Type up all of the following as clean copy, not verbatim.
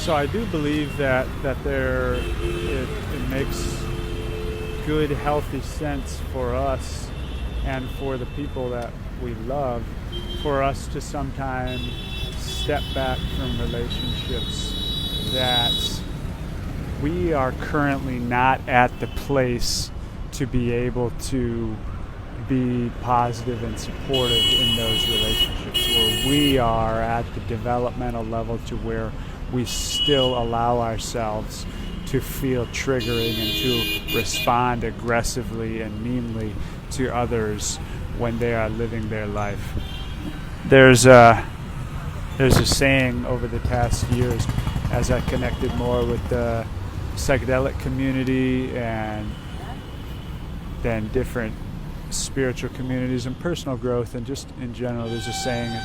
So I do believe that it makes good, healthy sense for us and for the people that we love, for us to sometimes step back from relationships that we are currently not at the place to be able to be positive and supportive in those relationships, where we are at the developmental level to where we still allow ourselves to feel triggering and to respond aggressively and meanly to others when they are living their life. There's a saying over the past years, as I connected more with the psychedelic community and then different spiritual communities and personal growth, and just in general, there's a saying,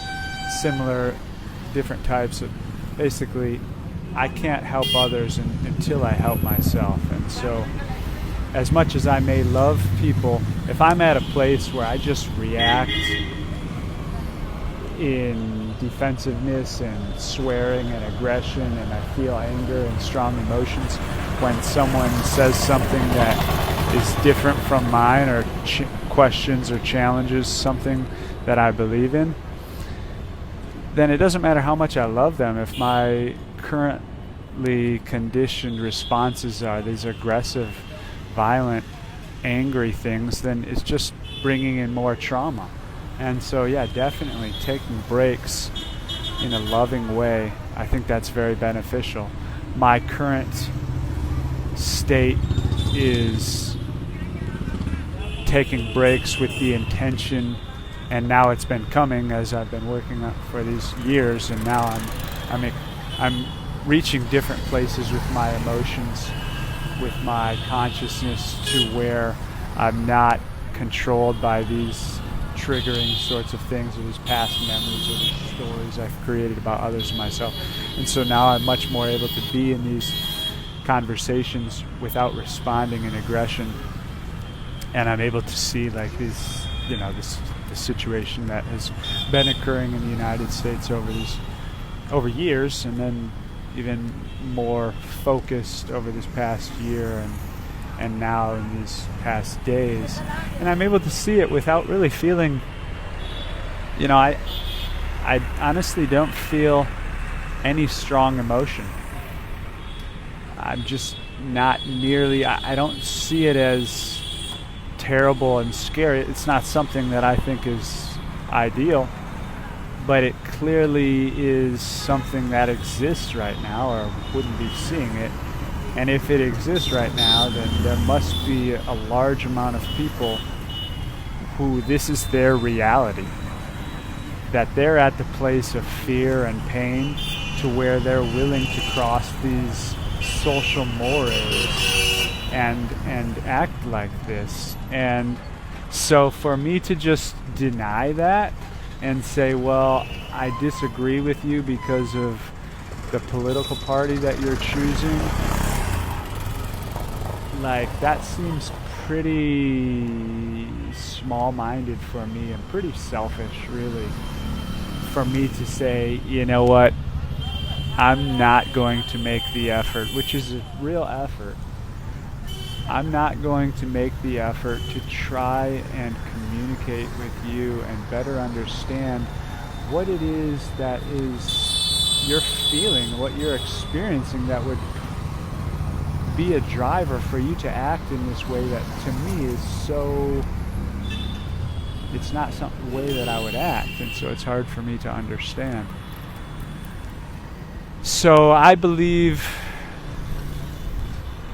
similar, different types of, basically, I can't help others until I help myself. And so, as much as I may love people, if I'm at a place where I just react in defensiveness and swearing and aggression, and I feel anger and strong emotions when someone says something that is different from mine, or questions or challenges something that I believe in, then it doesn't matter how much I love them. If my currently conditioned responses are these aggressive, violent, angry things, then it's just bringing in more trauma. And so, yeah, definitely taking breaks in a loving way, I think that's very beneficial. My current state is taking breaks with the intention, and now it's been coming as I've been working on for these years, and now I'm reaching different places with my emotions, with my consciousness, to where I'm not controlled by these triggering sorts of things, or these past memories, or these stories I've created about others and myself. And so now I'm much more able to be in these conversations without responding in aggression, and I'm able to see like these, this situation that has been occurring in the United States over years, and then even more focused over this past year, and now in these past days. And I'm able to see it without really feeling, I honestly don't feel any strong emotion. I'm just not nearly, I don't see it as terrible and scary. It's not something that I think is ideal, but it clearly is something that exists right now, or wouldn't be seeing it. And if it exists right now, then there must be a large amount of people who this is their reality, that they're at the place of fear and pain to where they're willing to cross these social mores and act like this. And so for me to just deny that and say, well, I disagree with you because of the political party that you're choosing, like, that seems pretty small-minded for me, and pretty selfish, really, for me to say, you know what, I'm not going to make the effort, which is a real effort. I'm not going to make the effort to try and communicate with you and better understand what it is that is you're feeling, what you're experiencing, that would be a driver for you to act in this way that to me is so, it's not some way that I would act, and so it's hard for me to understand. So I believe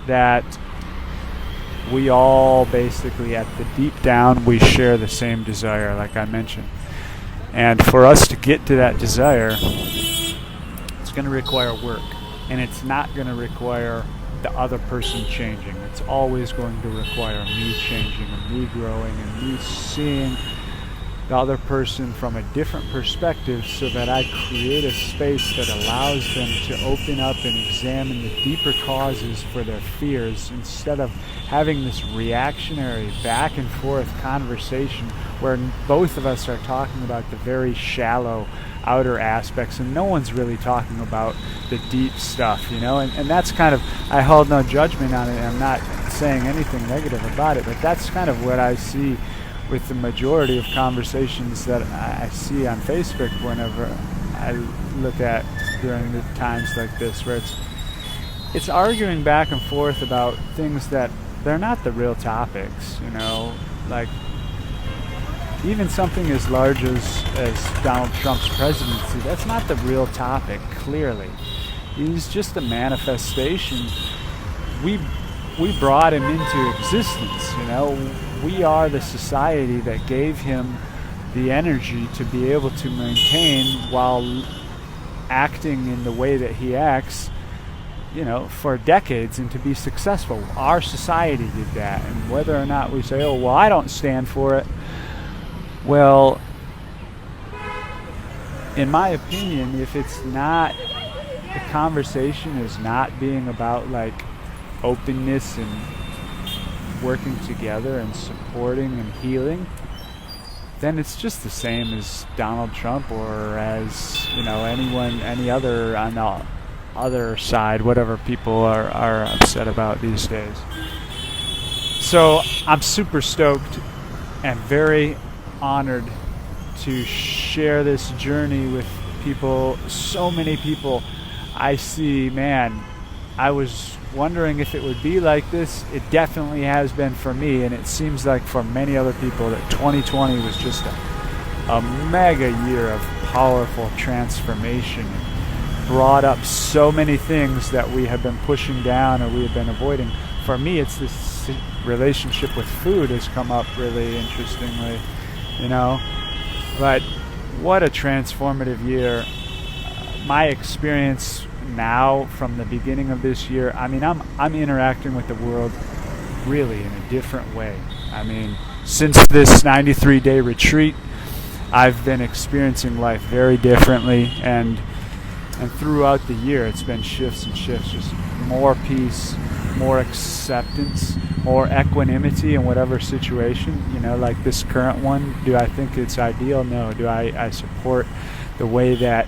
that we all basically, at the deep down, we share the same desire, like I mentioned. And for us to get to that desire, it's going to require work. And it's not going to require the other person changing. It's always going to require me changing, and me growing, and me seeing the other person from a different perspective, so that I create a space that allows them to open up and examine the deeper causes for their fears, instead of having this reactionary back and forth conversation where both of us are talking about the very shallow outer aspects and no one's really talking about the deep stuff, and that's kind of, I hold no judgment on it, and I'm not saying anything negative about it, but that's kind of what I see with the majority of conversations that I see on Facebook whenever I look at during the times like this, where it's arguing back and forth about things that they're not the real topics, like even something as large as Donald Trump's presidency. That's not the real topic, clearly. He's just a manifestation. We brought him into existence, We are the society that gave him the energy to be able to maintain while acting in the way that he acts, for decades, and to be successful. Our society did that. And whether or not we say, I don't stand for it, well, in my opinion, if it's not, the conversation is not being about like openness and working together and supporting and healing, then it's just the same as Donald Trump, or as any other on the other side, whatever people are upset about these days. So I'm super stoked and very honored to share this journey with people. So many people I see, man, I was wondering if it would be like this. It definitely has been for me, and it seems like for many other people that 2020 was just a mega year of powerful transformation. It brought up so many things that we have been pushing down or we have been avoiding. For me, it's this relationship with food has come up really interestingly, but what a transformative year. My experience now from the beginning of this year, I'm interacting with the world really in a different way. Since this 93-day retreat, I've been experiencing life very differently, and throughout the year it's been shifts and shifts, just more peace, more acceptance, more equanimity in whatever situation, like this current one. Do I think it's ideal? No. Do I support the way that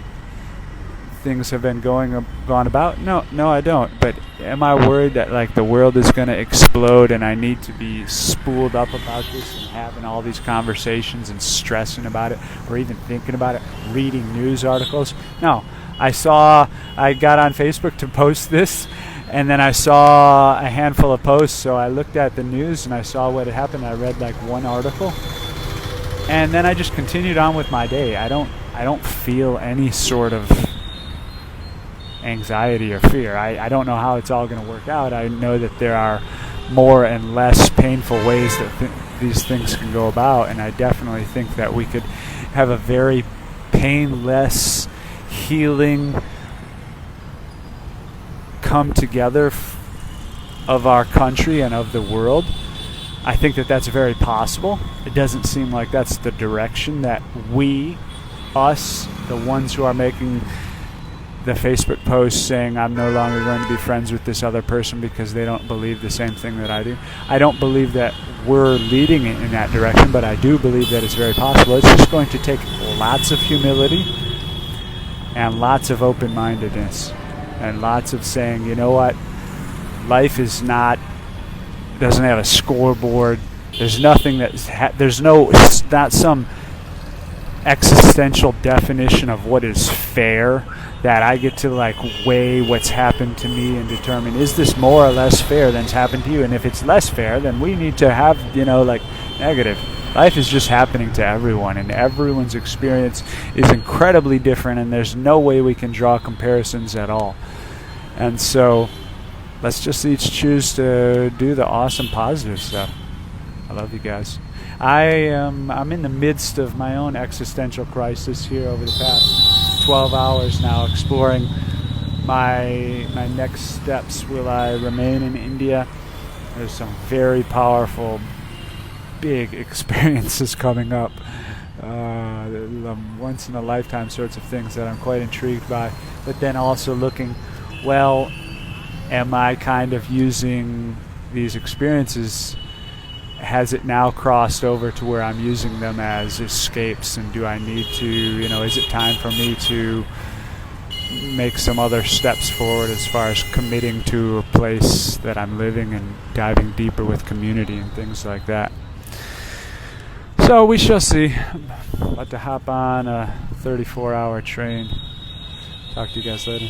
things have been gone about? No, I don't. But am I worried that like the world is going to explode and I need to be spooled up about this and having all these conversations and stressing about it, or even thinking about it, reading news articles? No. I got on Facebook to post this, and then I saw a handful of posts, so I looked at the news and I saw what had happened. I read like one article, and then I just continued on with my day. I don't feel any sort of anxiety or fear. I don't know how it's all going to work out. I know that there are more and less painful ways that these things can go about, and I definitely think that we could have a very painless, healing come together of our country and of the world. I think that that's very possible. It doesn't seem like that's the direction that us, the ones who are making the Facebook post saying I'm no longer going to be friends with this other person because they don't believe the same thing that I do. I don't believe that we're leading it in that direction, but I do believe that it's very possible. It's just going to take lots of humility and lots of open-mindedness and lots of saying, you know what, life is doesn't have a scoreboard. There's nothing not some existential definition of what is fair that I get to like weigh what's happened to me and determine, is this more or less fair than's happened to you? And if it's less fair, then we need to have, negative. Life is just happening to everyone, and everyone's experience is incredibly different, and there's no way we can draw comparisons at all. And so let's just each choose to do the awesome positive stuff. I love you guys. I'm in the midst of my own existential crisis here over the past 12 hours now, exploring my next steps. Will I remain in India? There's some very powerful, big experiences coming up once in a lifetime sorts of things that I'm quite intrigued by. But then also looking, well, am I kind of using these experiences? Has it now crossed over to where I'm using them as escapes, and do I need to, is it time for me to make some other steps forward as far as committing to a place that I'm living and diving deeper with community and things like that? So we shall see. I'm about to hop on a 34-hour train. Talk to you guys later.